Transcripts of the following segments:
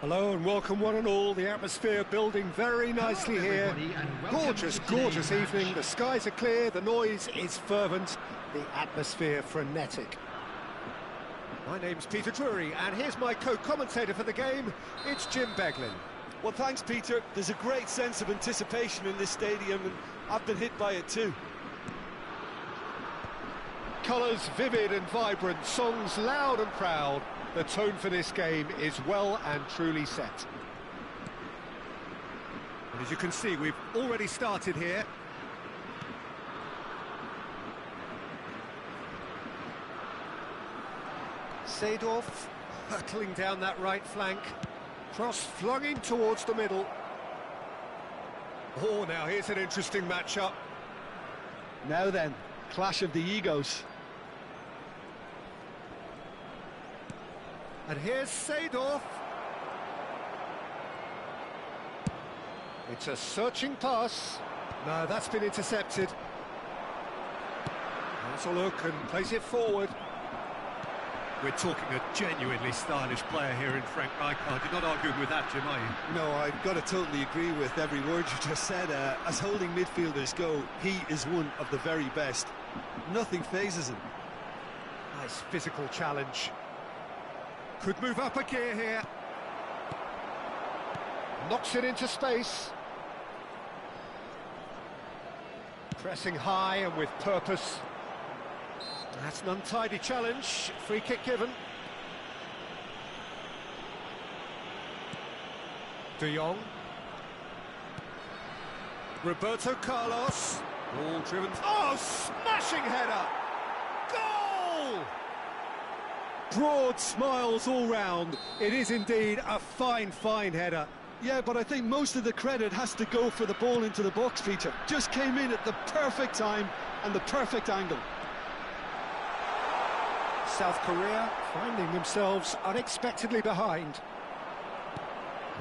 Hello and welcome one and all. The atmosphere building very nicely here. Gorgeous, gorgeous evening. The skies are clear, the noise is fervent, the atmosphere frenetic. My name's Peter Drury and here's my co-commentator for the game. It's Jim Beglin. Well, thanks, Peter. There's a great sense of anticipation in this stadium and I've been hit by it too. Colours vivid and vibrant, songs loud and proud. The tone for this game is well and truly set. And as you can see, we've already started here. Seedorf hurtling down that right flank. Cross flung in towards the middle. Oh, now here's an interesting matchup. Now then, clash of the egos. And here's Seedorf. It's a searching pass. No, that's been intercepted. Has a look and plays it forward. We're talking a genuinely stylish player here in Frank Rijkaard. You're not arguing with that, Jim, are you? No, I've got to totally agree with every word you just said. As holding midfielders go, he is one of the very best. Nothing phases him. Nice physical challenge. Could move up a gear here. Knocks it into space. Pressing high and with purpose. That's an untidy challenge. Free kick given. De Jong. Roberto Carlos. Ball driven. Oh, smashing header! Goal! Broad smiles all round. It is indeed a fine, fine header. Yeah, but I think most of the credit has to go for the ball into the box, Peter. Just came in at the perfect time and the perfect angle. South Korea finding themselves unexpectedly behind.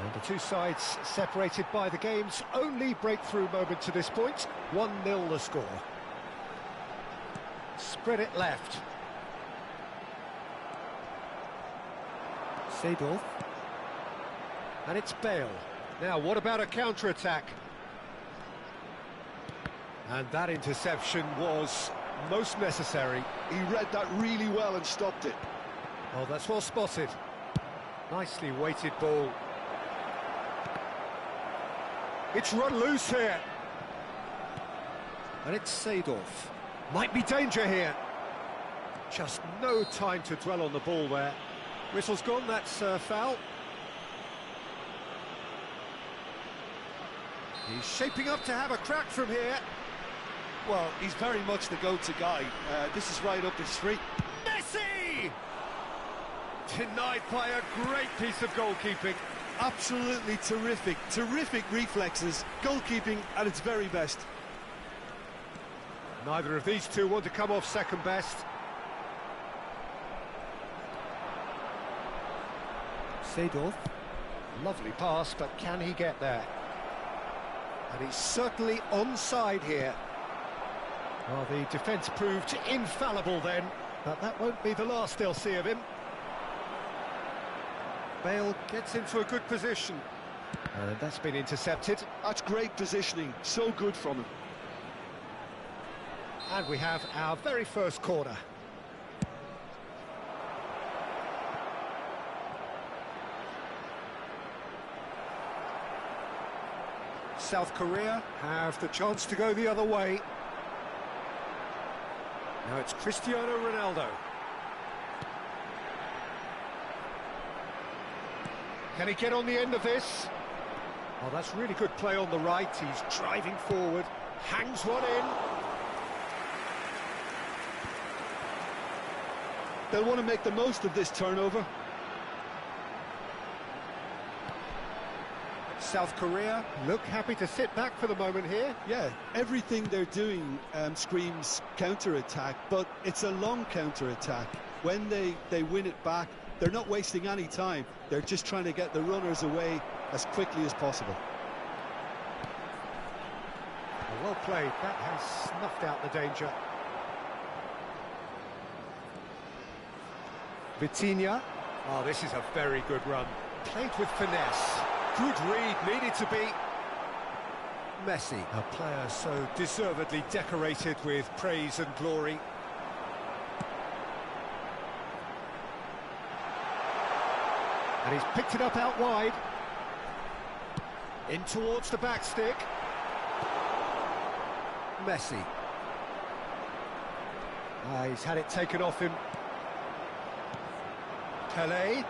And the two sides separated by the game's only breakthrough moment to this point. 1-0 the score. Spread it left. Seedorf. And it's Bale. Now, what about a counter-attack? And that interception was most necessary. He read that really well and stopped it. Oh, that's well spotted. Nicely weighted ball. It's run loose here. And it's Seedorf. Might be danger here. Just no time to dwell on the ball there. Whistle's gone, that's foul. He's shaping up to have a crack from here. Well, he's very much the go-to guy. This is right up his street. Messi! Denied by a great piece of goalkeeping. Absolutely terrific, terrific reflexes. Goalkeeping at its very best. Neither of these two want to come off second best. Seedorf. Lovely pass, but can he get there? And he's certainly onside here. Well, the defence proved infallible then, but that won't be the last they'll see of him. Bale gets into a good position. That's been intercepted. That's great positioning, so good from him. And we have our very first corner. South Korea have the chance to go the other way. Now it's Cristiano Ronaldo. Can he get on the end of this? Oh, that's really good play on the right. He's driving forward, hangs one in. They'll want to make the most of this turnover. South Korea look happy to sit back for the moment here. Yeah, everything they're doing screams counter-attack, but it's a long counter-attack. When they win it back, they're not wasting any time. They're just trying to get the runners away as quickly as possible. Well played. That has snuffed out the danger. Vitinha. Oh, this is a very good run. Played with finesse. Good read, needed to be. Messi, a player so deservedly decorated with praise and glory. And he's picked it up out wide. In towards the back stick. Messi. He's had it taken off him. Pelé.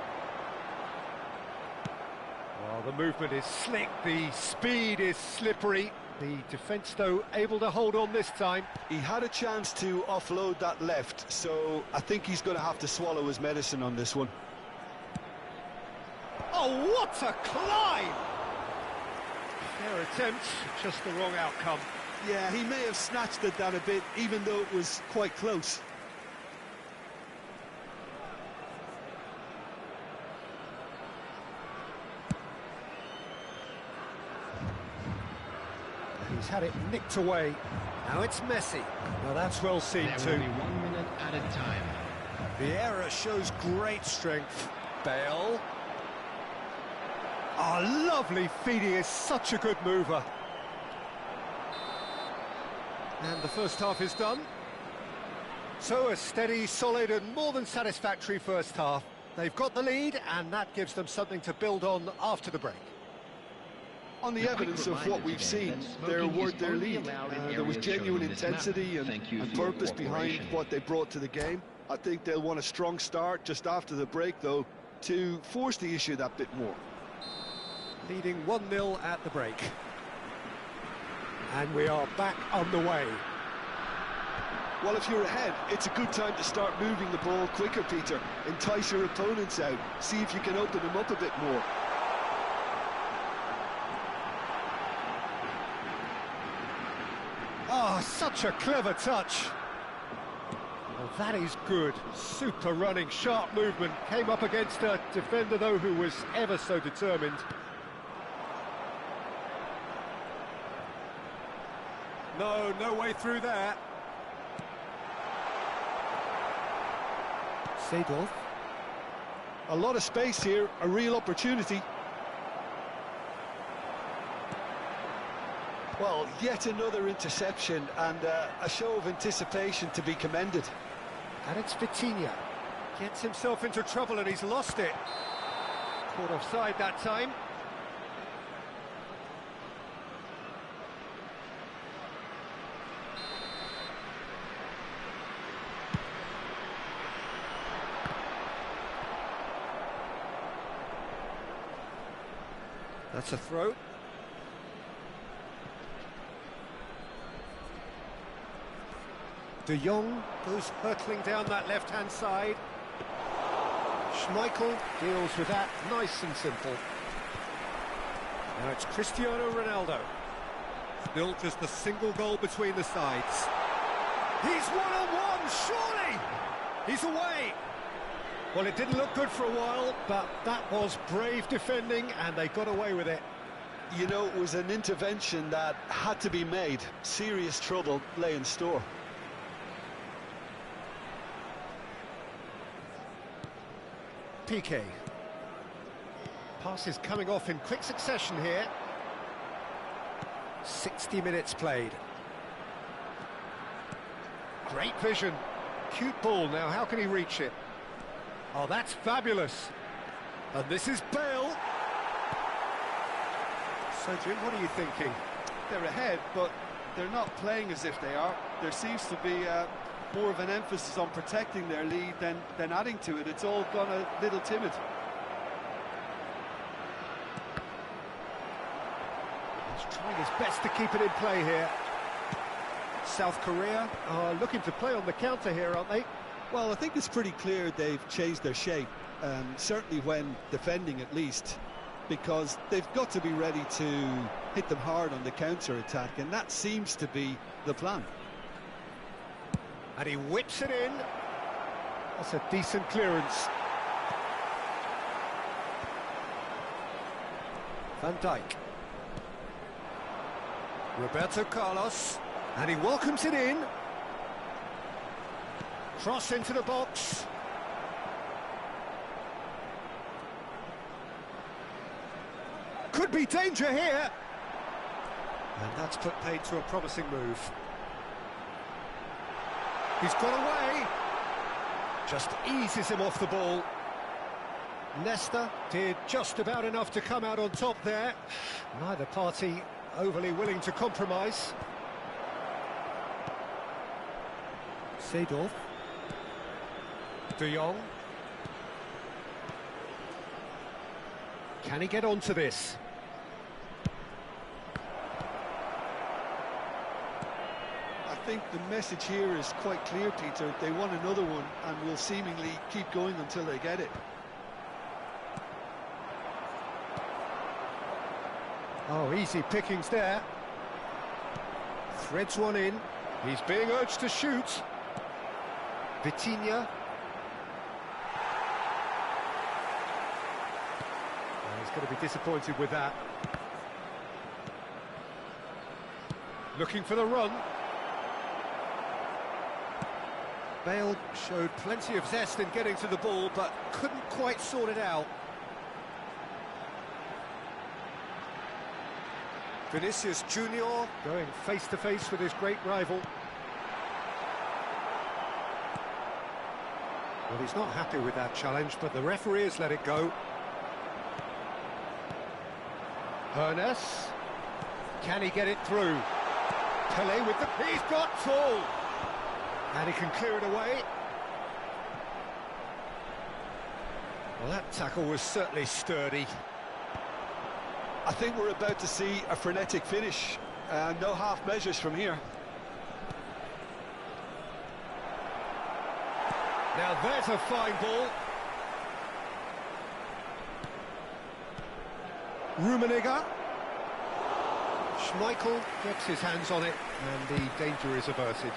Well, the movement is slick, the speed is slippery. The defence, though, able to hold on this time. He had a chance to offload that left, so I think he's going to have to swallow his medicine on this one. Oh, what a climb! Fair attempt, just the wrong outcome. Yeah, he may have snatched it down a bit, even though it was quite close. He's had it nicked away. Now it's Messi. Well, that's well seen too. Only 1 minute at a time. The error shows great strength. Bale. Oh, lovely feed. He is such a good mover. And the first half is done. So a steady, solid and more than satisfactory first half. They've got the lead and that gives them something to build on after the break. On the evidence of what we've seen, they're worth their lead. There was genuine intensity and purpose behind what they brought to the game. I think they'll want a strong start just after the break, though, to force the issue that bit more. Leading 1-0 at the break. And we are back on the way. Well, if you're ahead, it's a good time to start moving the ball quicker, Peter. Entice your opponents out. See if you can open them up a bit more. Oh, such a clever touch. Well, that is good. Super running, sharp movement. Came up against a defender, though, who was ever so determined. No way through there. Seedorf. A lot of space here, a real opportunity. Well, yet another interception and a show of anticipation to be commended. And it's Vitinha. Gets himself into trouble and he's lost it. Caught offside that time. That's a throw. De Jong goes hurtling down that left-hand side. Schmeichel deals with that nice and simple. Now it's Cristiano Ronaldo. Still just a single goal between the sides. He's one-on-one, surely! He's away! Well, it didn't look good for a while, but that was brave defending, and they got away with it. You know, it was an intervention that had to be made. Serious trouble lay in store. Piqué. Passes coming off in quick succession here. 60 minutes played. Great vision. Cute ball. Now, how can he reach it? Oh, that's fabulous. And this is Bale. So, Jim, what are you thinking? They're ahead, but they're not playing as if they are. There seems to be more of an emphasis on protecting their lead than adding to it. It's all gone a little timid. He's trying his best to keep it in play here. South Korea are looking to play on the counter here, aren't they? Well, I think it's pretty clear they've changed their shape, certainly when defending at least, because they've got to be ready to hit them hard on the counter-attack, and that seems to be the plan. And he whips it in. That's a decent clearance. Van Dijk. Roberto Carlos. And he welcomes it in. Cross into the box. Could be danger here. And that's put paid to a promising move. He's got away. Just eases him off the ball. Nesta did just about enough to come out on top there. Neither party overly willing to compromise. Seedorf. De Jong. Can he get onto this? I think the message here is quite clear, Peter. They want another one and will seemingly keep going until they get it. Oh, easy pickings there. Threads one in. He's being urged to shoot. Vitinha. Oh, he's going to be disappointed with that. Looking for the run. Bale showed plenty of zest in getting to the ball, but couldn't quite sort it out. Vinicius Junior going face-to-face with his great rival. Well, he's not happy with that challenge, but the referee has let it go. Hernes. Can he get it through? Pelé with the... He's got full! And he can clear it away. Well, that tackle was certainly sturdy. I think we're about to see a frenetic finish. No half measures from here. Now there's a fine ball. Rummenigge. Schmeichel gets his hands on it, and the danger is averted.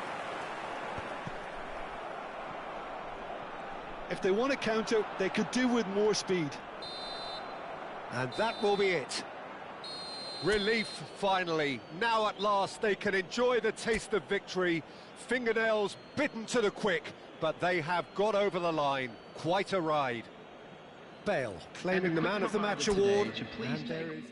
If they want to counter, they could do with more speed. And that will be it. Relief, finally. Now at last they can enjoy the taste of victory. Fingernails bitten to the quick, but they have got over the line. Quite a ride. Bale claiming the Man of the Match award. And there is...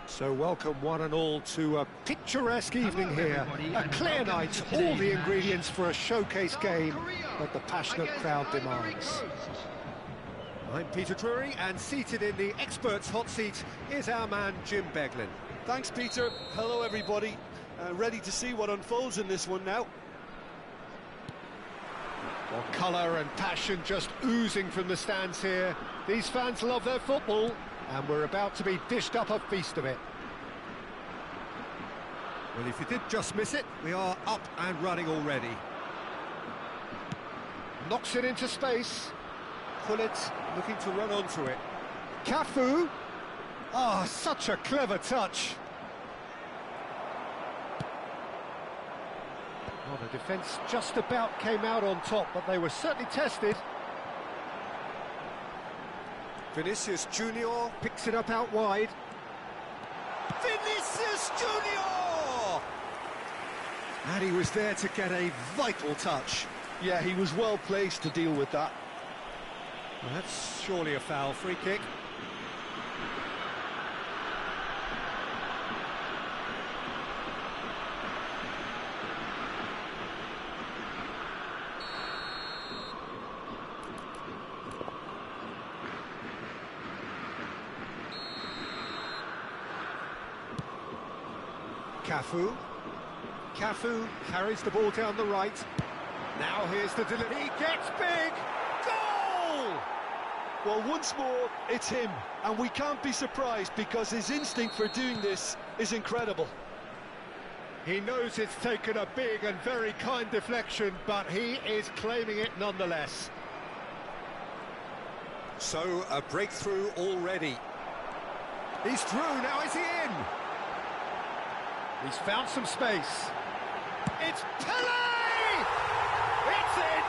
So welcome one and all to a picturesque evening here. A clear night, all the ingredients for a showcase game that the passionate crowd demands. I'm Peter Drury, and seated in the experts' hot seat is our man Jim Beglin. Thanks, Peter. Hello, everybody. Ready to see what unfolds in this one now. Well, colour and passion just oozing from the stands here. These fans love their football, and we're about to be dished up a feast of it. Well, if you did just miss it, we are up and running already. Knocks it into space. Pullet looking to run onto it. Cafu. Ah, such a clever touch. Well, the defence just about came out on top, but they were certainly tested. Vinicius Junior Picks it up out wide. Vinicius Junior! And he was there to get a vital touch. Yeah, he was well placed to deal with that. Well, that's surely a foul. Free kick. Cafu carries the ball down the right. Now here's the delivery. He gets big. Goal! Well, once more, it's him. And we can't be surprised because his instinct for doing this is incredible. He knows it's taken a big and very kind deflection, but he is claiming it nonetheless. So, a breakthrough already. He's through, now is he in? He's found some space. It's Pele! It's in!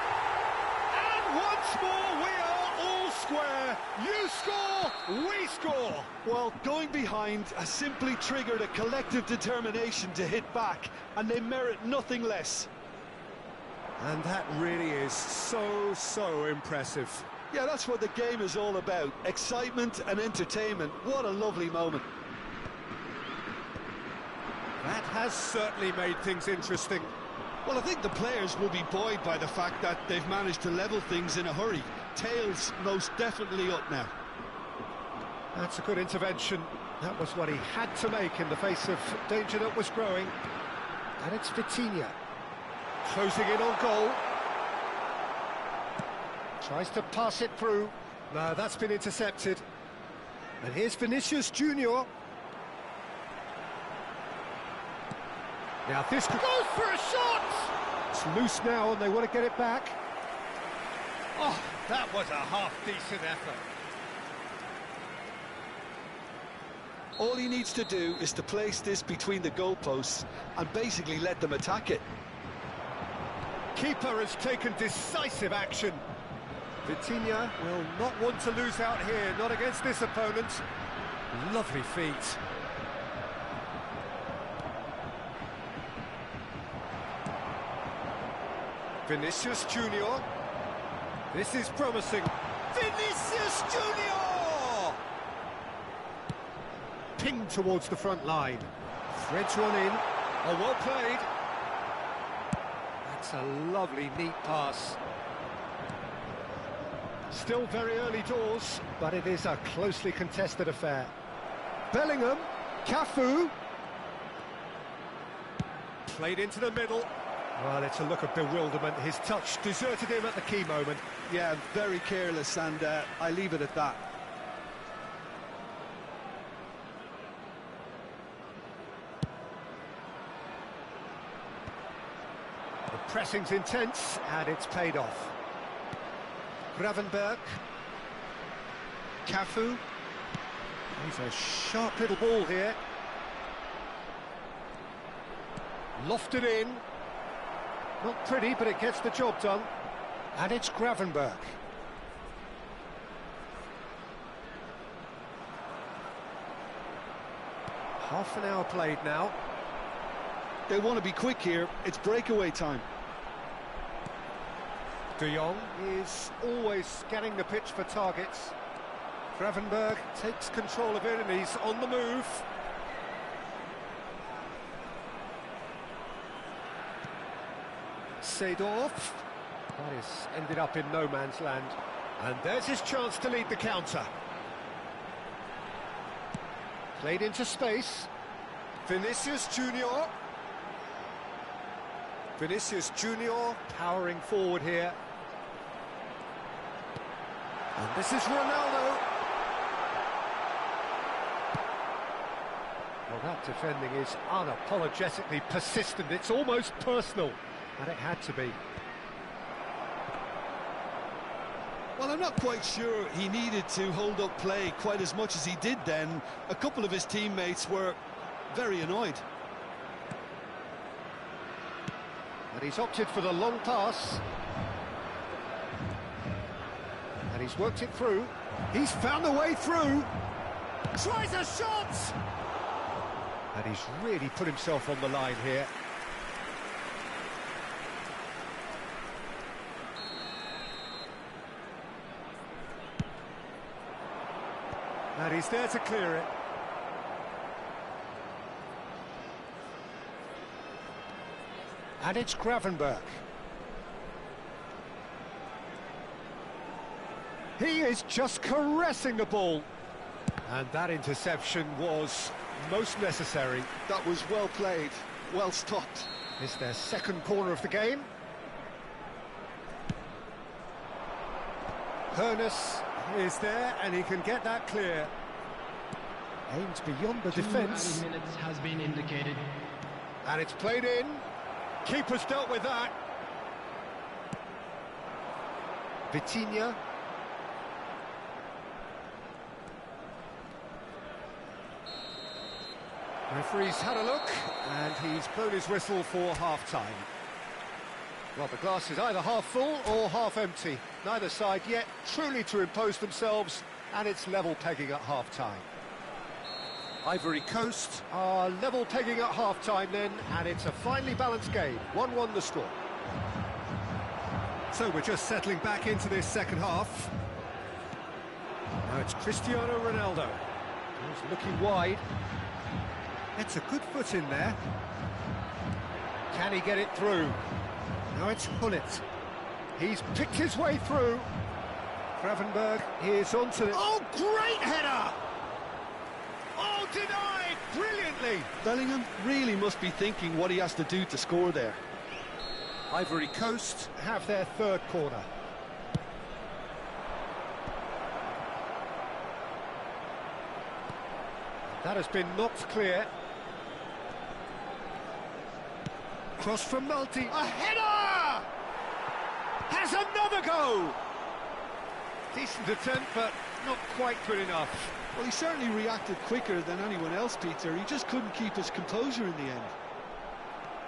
And once more we are all square. You score, we score. Well, going behind has simply triggered a collective determination to hit back, and they merit nothing less. And that really is so impressive. Yeah, that's what the game is all about. Excitement and entertainment. What a lovely moment. That has certainly made things interesting. Well, I think the players will be buoyed by the fact that they've managed to level things in a hurry. Tails most definitely up now. That's a good intervention. That was what he had to make in the face of danger that was growing. And it's Vitinha. Closing in on goal. Tries to pass it through. No, that's been intercepted. And here's Vinicius Junior. Now this goes for a shot! It's loose now and they want to get it back. Oh, that was a half-decent effort. All he needs to do is to place this between the goalposts and basically let them attack it. Keeper has taken decisive action. Vitinha will not want to lose out here, not against this opponent. Lovely feet. Vinicius Junior. This is promising. Vinicius Junior! Pinged towards the front line. Threads one in. Oh, well played. That's a lovely, neat pass. Still very early doors, but it is a closely contested affair. Bellingham. Cafu. Played into the middle. Well, it's a look of bewilderment. His touch deserted him at the key moment. Yeah, very careless, and I leave it at that. The pressing's intense, and it's paid off. Gravenberch. Cafu. He's a sharp little ball here. Lofted in. Not pretty, but it gets the job done. And it's Gravenberch. Half an hour played now. They want to be quick here. It's breakaway time. De Jong is always scanning the pitch for targets. Gravenberch takes control of it and he's on the move. Seedorf. That is ended up in no man's land. And there's his chance to lead the counter. Played into space. Vinicius Junior. Vinicius Junior powering forward here. And this is Ronaldo. Well, that defending is unapologetically persistent. It's almost personal. And it had to be. Well, I'm not quite sure he needed to hold up play quite as much as he did then. A couple of his teammates were very annoyed. And he's opted for the long pass. And he's worked it through. He's found the way through. Tries a shot! And he's really put himself on the line here. And he's there to clear it. And it's Gravenberch. He is just caressing the ball. And that interception was most necessary. That was well played, well stopped. It's their second corner of the game. Hoeneß is there and he can get that clear. Aims beyond the defence. 2 minutes has been indicated. And it's played in. Keeper's dealt with that. Vitinha. Referee's had a look and he's blown his whistle for half-time. Well, the glass is either half full or half empty. Neither side yet truly to impose themselves, and it's level pegging at half-time. Ivory Coast are level pegging at half-time then, and it's a finely balanced game. 1-1 the score. So we're just settling back into this second half. Now it's Cristiano Ronaldo. He's looking wide. It's a good foot in there. Can he get it through? Now it's Gullit. He's picked his way through. Gravenberch is onto it. Oh, great header! Oh, denied brilliantly. Bellingham really must be thinking what he has to do to score there. Ivory Coast have their third corner. That has been knocked clear. Cross from Multi. A header! Has another go! Decent attempt, but not quite good enough. Well, he certainly reacted quicker than anyone else, Peter. He just couldn't keep his composure in the end.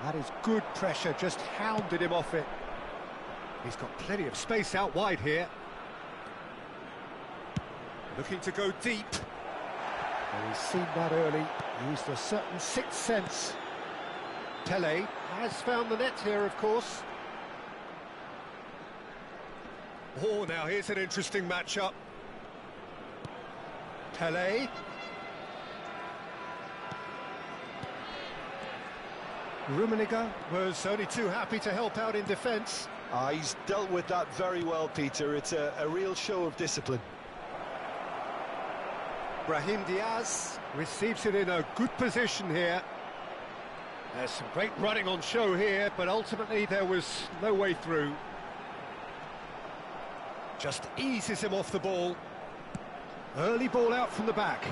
That is good pressure, just hounded him off it. He's got plenty of space out wide here. Looking to go deep. And he's seen that early, used a certain sixth sense. Pele has found the net here, of course. Oh, now here's an interesting matchup. Pele. Rummenigge was only too happy to help out in defence. He's dealt with that very well, Peter. It's a real show of discipline. Brahim Diaz receives it in a good position here. There's some great running on show here, but ultimately there was no way through. Just eases him off the ball. Early ball out from the back.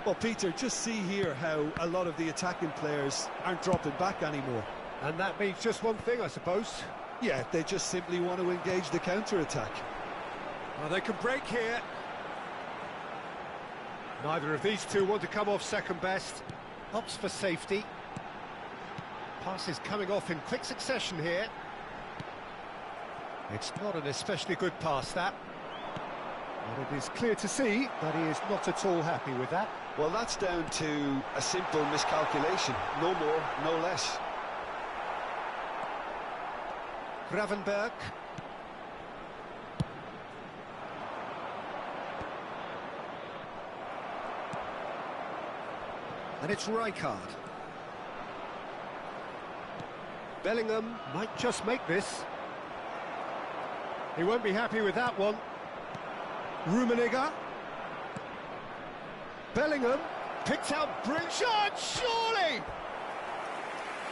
Well, Peter, just see here how a lot of the attacking players aren't dropping back anymore. And that means just one thing, I suppose. Yeah, they just simply want to engage the counter-attack. Well, they can break here. Neither of these two want to come off second best. Opts for safety. Passes coming off in quick succession here. It's not an especially good pass, that. But it is clear to see that he is not at all happy with that. Well, that's down to a simple miscalculation. No more, no less. Gravenberg. And it's Rijkaard. Bellingham might just make this. He won't be happy with that one. Rummenigge. Bellingham picks out brilliant shot, surely!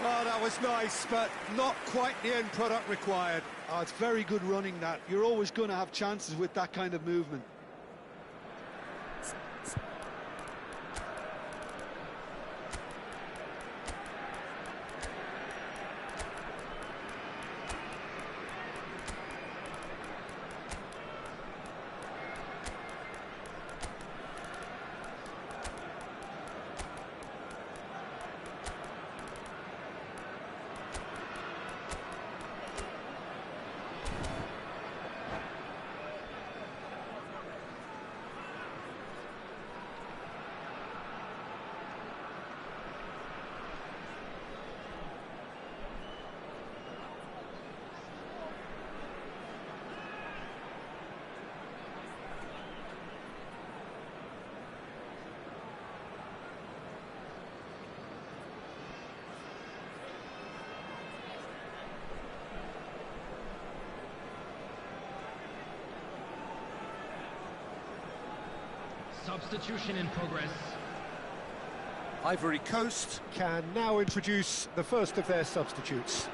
Oh, that was nice, but not quite the end product required. Oh, it's very good running, that. You're always going to have chances with that kind of movement. Substitution in progress. Ivory Coast can now introduce the first of their substitutes.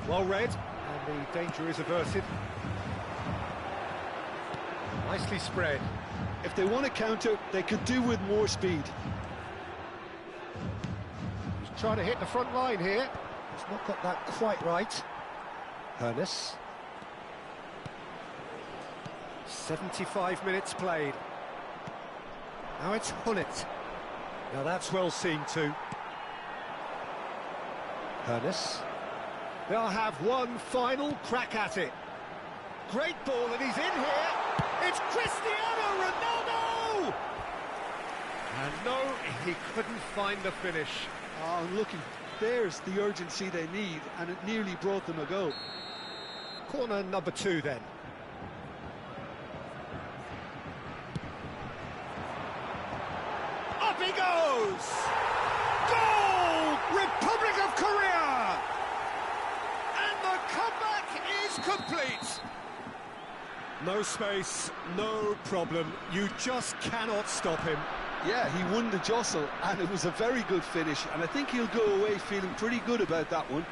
Well read, and the danger is averted. Nicely spread. If they want to counter, they could do with more speed. He's trying to hit the front line here. He's not got that quite right. Hoeneß. 75 minutes played. Now it's Gullit. Now that's well seen too. Hoeneß. They'll have one final crack at it. Great ball, and he's in here. It's Cristiano Ronaldo! And no, he couldn't find the finish. Oh, looking. There's the urgency they need, and it nearly brought them a goal. Corner number 2 then. Up he goes! Goal! Republic of Korea! And the comeback is complete. No space, no problem. You just cannot stop him. Yeah, he won the jostle, and it was a very good finish, and I think he'll go away feeling pretty good about that one.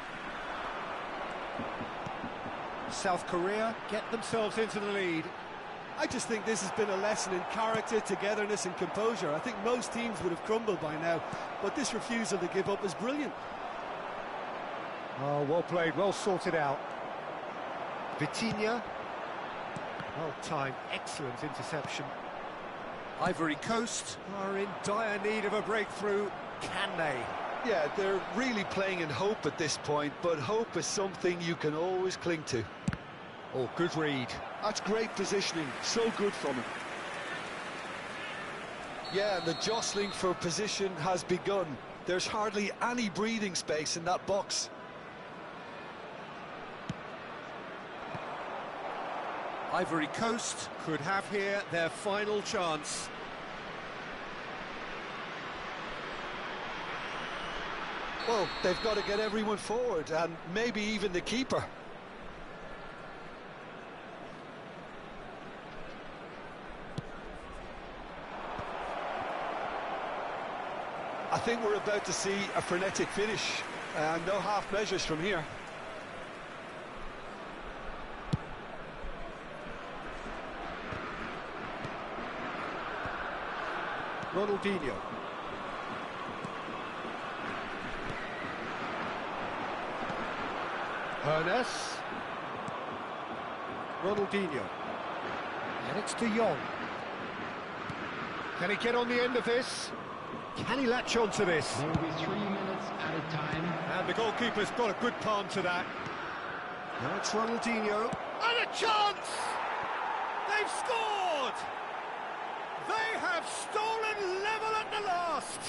South Korea get themselves into the lead. I just think this has been a lesson in character, togetherness and composure. I think most teams would have crumbled by now, but this refusal to give up is brilliant. Oh, well played, well sorted out. Vitinha. Well timed, excellent interception. Ivory Coast are in dire need of a breakthrough. Can they? Yeah, they're really playing in hope at this point, but hope is something you can always cling to. Oh, good read. That's great positioning, so good from him. Yeah, the jostling for position has begun. There's hardly any breathing space in that box. Ivory Coast could have here their final chance. Well, they've got to get everyone forward, and maybe even the keeper. I think we're about to see a frenetic finish, and no half measures from here. Ronaldinho. Ernest. Ronaldinho. And it's De Jong. Can he get on the end of this? Can he latch on to this? There will be 3 minutes at a time. And the goalkeeper's got a good palm to that. Now it's Ronaldinho. And a chance! They've scored! They have stolen level at the last!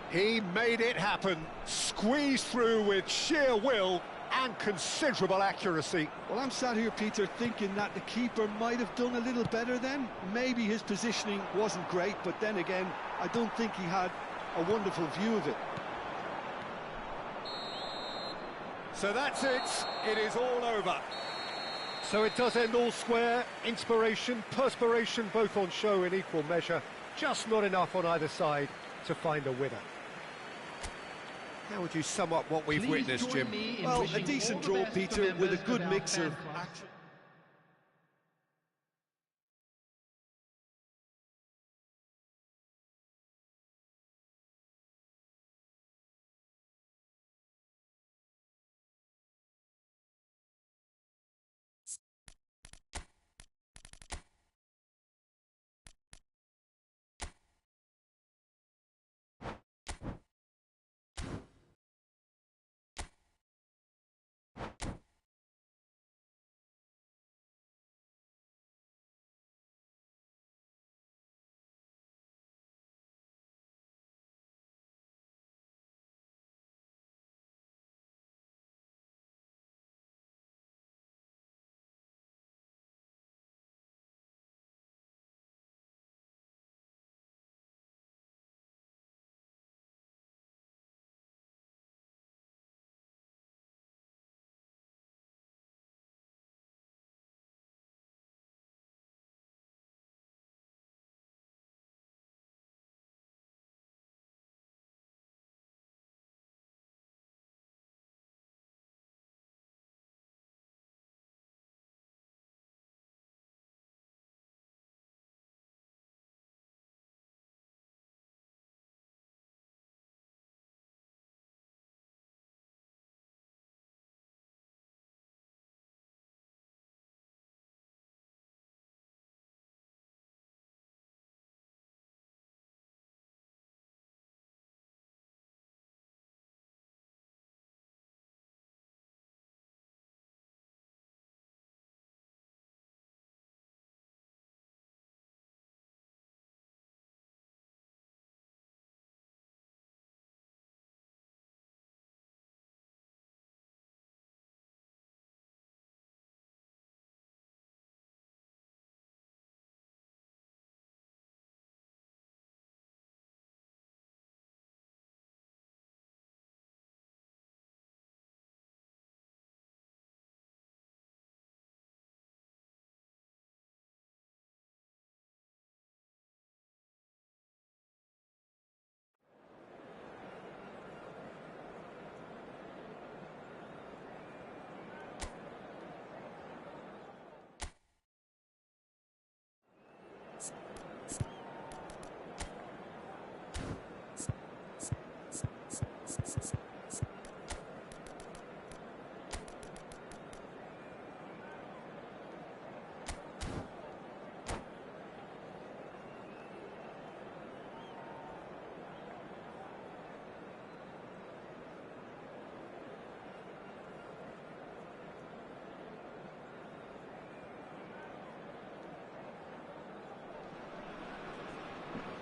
He made it happen, squeezed through with sheer will and considerable accuracy. Well, I'm sat here, Peter, thinking that the keeper might have done a little better then. Maybe his positioning wasn't great, but then again, I don't think he had a wonderful view of it. So that's it. It is all over. So it does end all square. Inspiration, perspiration, both on show in equal measure. Just not enough on either side to find a winner. How would you sum up what we've witnessed, Jim? Well, a decent draw, Peter, with a good mix of action.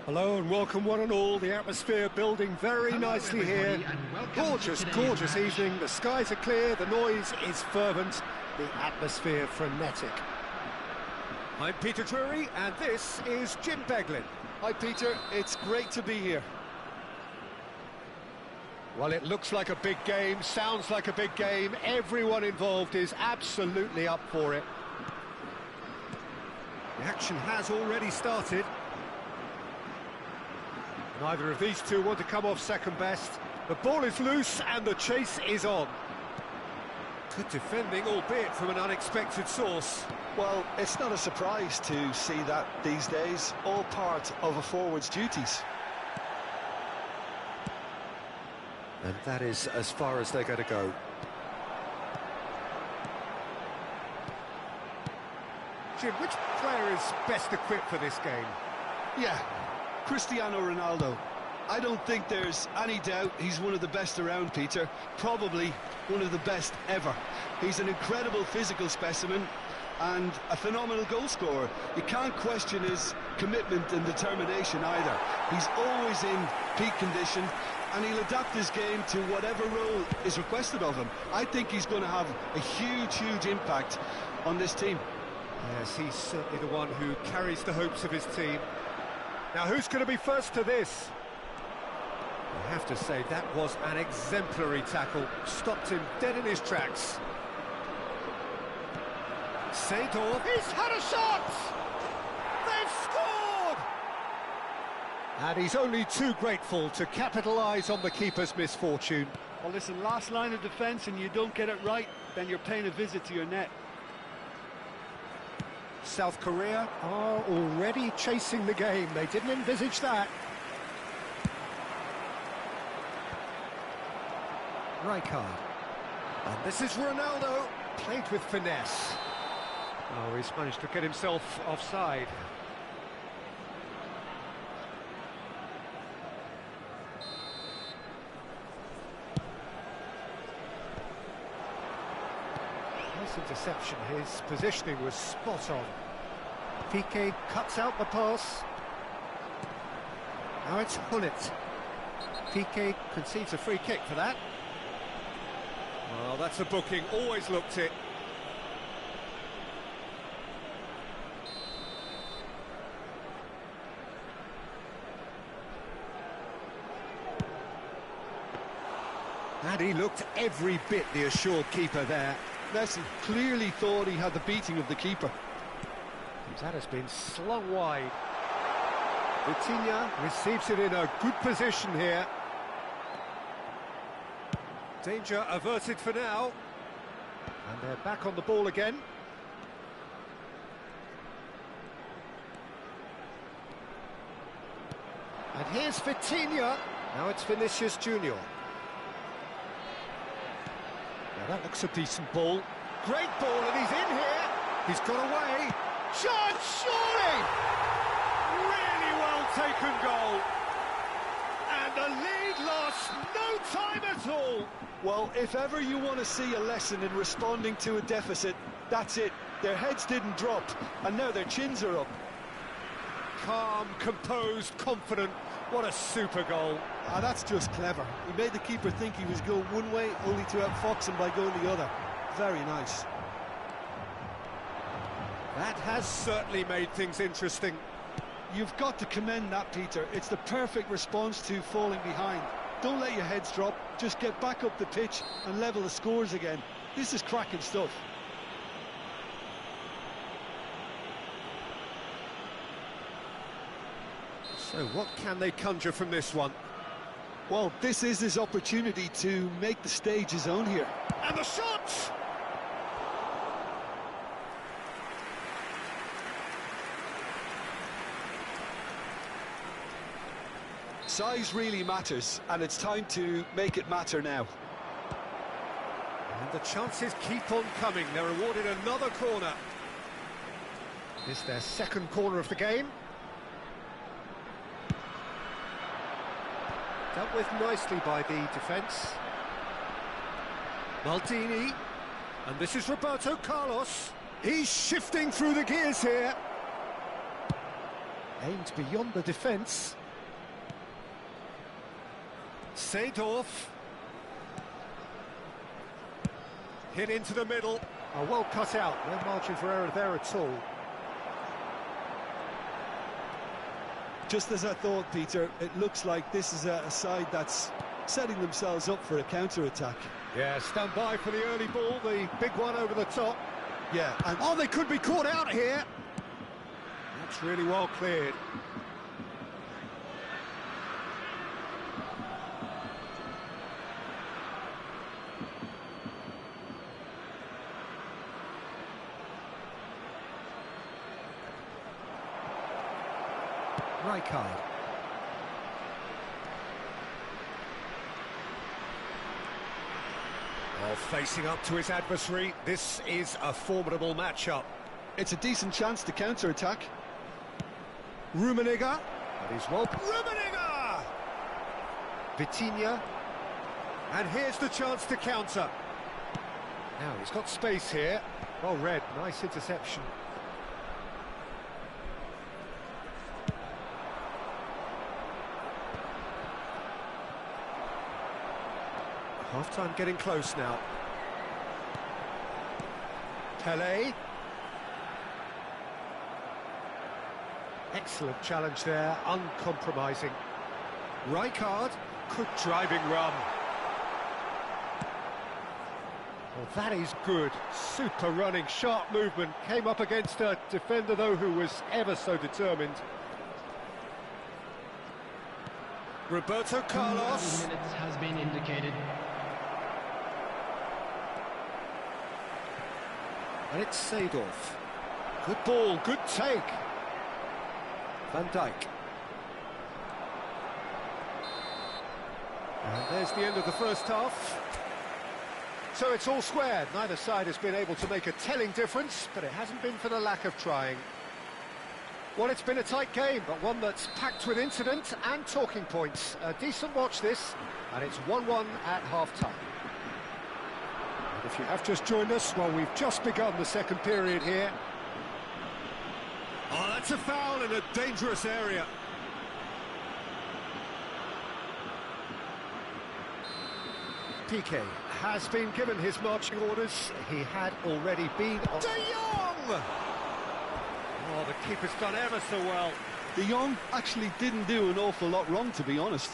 Hello and welcome one and all. The atmosphere building very nicely here. Gorgeous, gorgeous evening. The skies are clear, the noise is fervent, the atmosphere frenetic. I'm Peter Drury and this is Jim Beglin. Hi, Peter. It's great to be here. Well, it looks like a big game, sounds like a big game. Everyone involved is absolutely up for it. The action has already started. Neither of these two want to come off second best. The ball is loose and the chase is on. Good defending, albeit from an unexpected source. Well, it's not a surprise to see that these days, all part of a forward's duties. And that is as far as they're going to go. Jim, which player is best equipped for this game? Yeah, Cristiano Ronaldo. I don't think there's any doubt he's one of the best around, Peter. Probably one of the best ever. He's an incredible physical specimen and a phenomenal goal scorer. You can't question his commitment and determination either. He's always in peak condition and he'll adapt his game to whatever role is requested of him. I think he's going to have a huge impact on this team. Yes, he's certainly the one who carries the hopes of his team. Now, who's going to be first to this? I have to say, that was an exemplary tackle. Stopped him dead in his tracks. Seedorf, He's had a shot! They've scored! and he's only too grateful to capitalise on the keeper's misfortune. Well, listen, last line of defence and you don't get it right, then you're paying a visit to your net. South Korea are already chasing the game. They didn't envisage that. Rijkaard. And this is Ronaldo, played with finesse. Oh, he's managed to get himself offside. Nice interception. His positioning was spot on. Piqué cuts out the pass. Now it's Hullet. Piqué concedes a free kick for that. Well, that's a booking, always looked it. And he looked every bit the assured keeper there. Messi clearly thought he had the beating of the keeper. That has been slung wide. Vitinha receives it in a good position here. Danger averted for now. And they're back on the ball again. And here's Vitinha. Now it's Vinicius Junior. Now that looks a decent ball. Great ball, and he's in here. He's got away. Shot, surely! Really well taken goal. And the lead lost no time at all. Well, if ever you want to see a lesson in responding to a deficit, that's it. Their heads didn't drop, and now their chins are up. Calm, composed, confident. What a super goal. Ah, that's just clever. He made the keeper think he was going one way, only to outfox him by going the other. Very nice. That has certainly made things interesting. You've got to commend that, Peter. It's the perfect response to falling behind. Don't let your heads drop. Just get back up the pitch and level the scores again. This is cracking stuff. So what can they conjure from this one? Well, this is his opportunity to make the stage his own here. And the shot! Size really matters, and it's time to make it matter now. And the chances keep on coming. They're awarded another corner. This is their second corner of the game. Dealt with nicely by the defence. Maldini. And this is Roberto Carlos. He's shifting through the gears here. Aimed beyond the defence. Seedorf. Hit into the middle. Oh, well cut out. No margin for error there at all. Just as I thought, Peter, it looks like this is a side that's setting themselves up for a counter-attack. Yeah, stand by for the early ball, the big one over the top. Yeah, and Oh, they could be caught out here. That's really well cleared. Rijkaard. Oh, facing up to his adversary, this is a formidable matchup. it's a decent chance to counter-attack. Rummenigge. That is well. Rummenigge! Vitinha. And here's the chance to counter. Now, he's got space here. Well read, nice interception. Half-time getting close now. Pelé. Excellent challenge there, uncompromising. Rijkaard, good driving run. Well, that is good. Super running, sharp movement. Came up against a defender, though, who was ever so determined. Roberto Carlos. 2 minutes has been indicated. And it's Seedorf. Good ball, good take. Van Dijk. And there's the end of the first half. So it's all squared. Neither side has been able to make a telling difference, but it hasn't been for the lack of trying. Well, it's been a tight game, but one that's packed with incident and talking points. A decent watch this, and it's 1-1 at half-time. And if you have just joined us, well, we've just begun the second period here. Oh, that's a foul in a dangerous area. Piqué has been given his marching orders. He had already been on... De Jong! Oh, the keeper's done ever so well. De Jong actually didn't do an awful lot wrong, to be honest.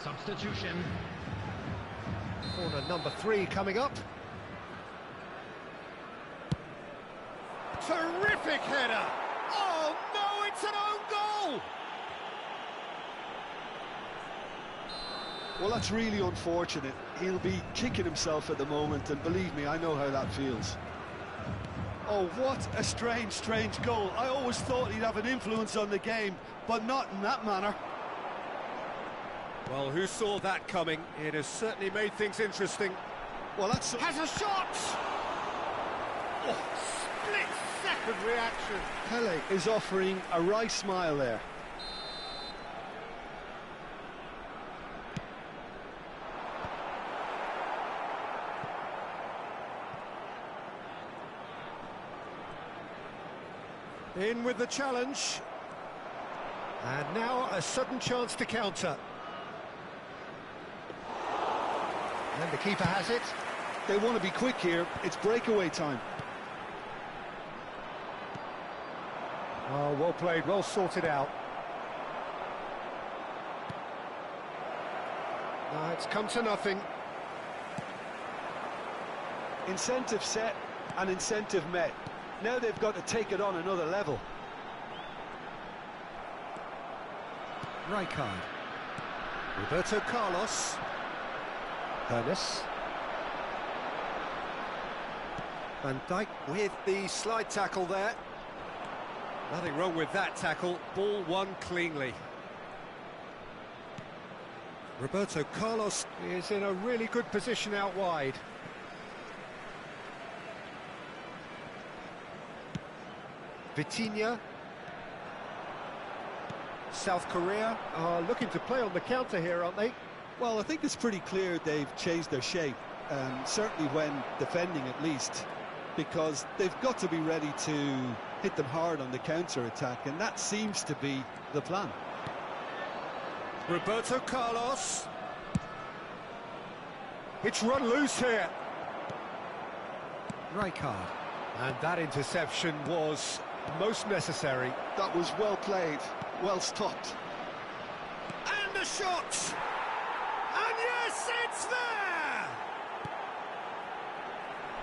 Substitution. Corner number 3 coming up. Terrific header! Oh no, it's an own goal! Well, that's really unfortunate. He'll be kicking himself at the moment, and believe me, I know how that feels. Oh, what a strange goal. I always thought he'd have an influence on the game, but not in that manner. Well, who saw that coming? It has certainly made things interesting. Well, that's... Has a shot! Oh, split-second reaction. Pelé is offering a wry smile there. In with the challenge. And now a sudden chance to counter. And the keeper has it. They want to be quick here. It's breakaway time. Oh, well played, well sorted out. No, it's come to nothing. Incentive set and incentive met. Now they've got to take it on another level. Rijkaard. Roberto Carlos. Hernes. Van Dijk with the slide tackle there. Nothing wrong with that tackle. Ball won cleanly. Roberto Carlos is in a really good position out wide. Vitinha. South Korea are looking to play on the counter here, aren't they? Well, I think it's pretty clear they've changed their shape, certainly when defending at least, because they've got to be ready to hit them hard on the counter-attack, and that seems to be the plan. Roberto Carlos. It's run loose here. Rijkaard. And that interception was most necessary. That was well played, well stopped. And the shot! And yes, it's there!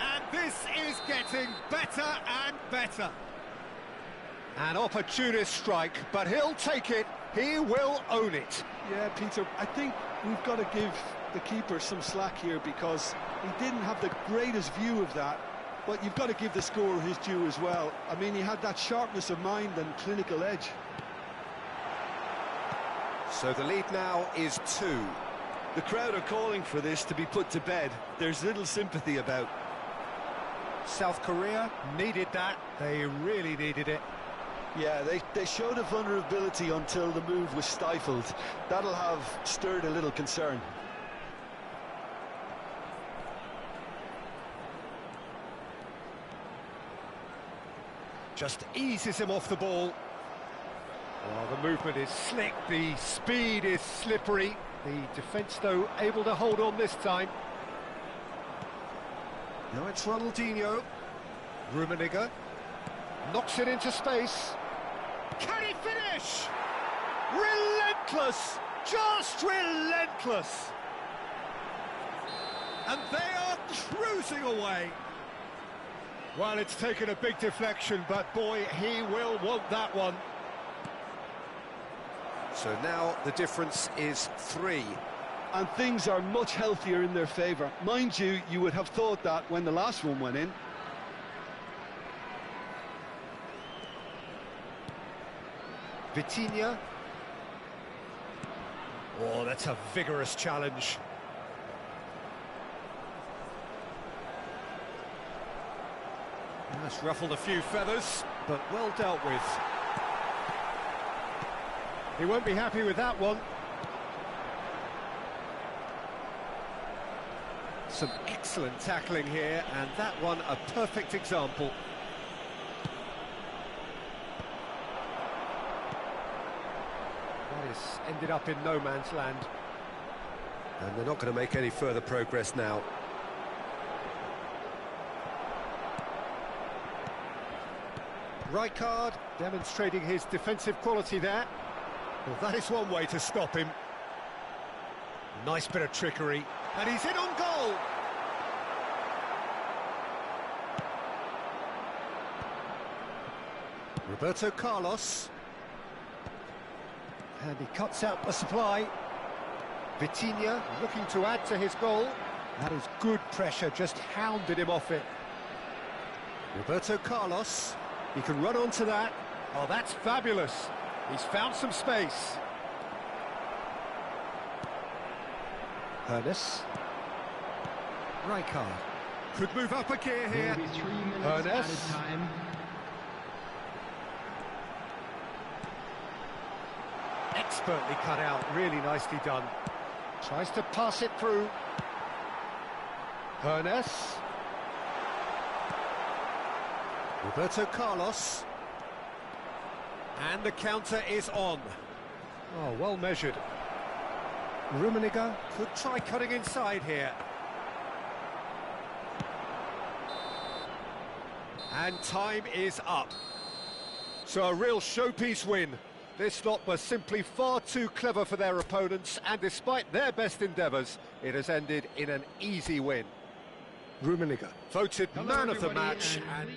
And this is getting better and better. An opportunist strike, but he'll take it. He will own it. Yeah, Peter, I think we've got to give the keeper some slack here because he didn't have the greatest view of that, but you've got to give the scorer his due as well. I mean, he had that sharpness of mind and clinical edge. So the lead now is 2. The crowd are calling for this to be put to bed. There's little sympathy about. South Korea needed that. They really needed it. Yeah, they showed a vulnerability until the move was stifled. That'll have stirred a little concern. Just eases him off the ball. Oh, the movement is slick, the speed is slippery. The defence, though, able to hold on this time. Now it's Ronaldinho. Rummenigge knocks it into space. Can he finish? Relentless! Just relentless! And they are cruising away. Well, it's taken a big deflection, but boy, he will want that one. So now the difference is 3. And things are much healthier in their favour. Mind you, you would have thought that when the last one went in. Vitinha. Oh, that's a vigorous challenge. That's ruffled a few feathers, but well dealt with. He won't be happy with that one. Some excellent tackling here, and that one a perfect example. That is ended up in no man's land. And they're not going to make any further progress now. Rijkaard demonstrating his defensive quality there. Well, that is one way to stop him. Nice bit of trickery. And he's in on goal! Roberto Carlos. And he cuts out the supply. Vitinha looking to add to his goal. That is good pressure, just hounded him off it. Roberto Carlos. He can run onto that. Oh, that's fabulous. He's found some space. Ernest. Rijkaard. Could move up a gear here. Will be 3 minutes Ernest. at a time. Expertly cut out, really nicely done. Tries to pass it through. Ernest. Roberto Carlos. And the counter is on. Oh, well measured. Rummenigge could try cutting inside here. And time is up. So a real showpiece win. This lot was simply far too clever for their opponents, and despite their best endeavours, it has ended in an easy win. Rummenigge voted man of the match. And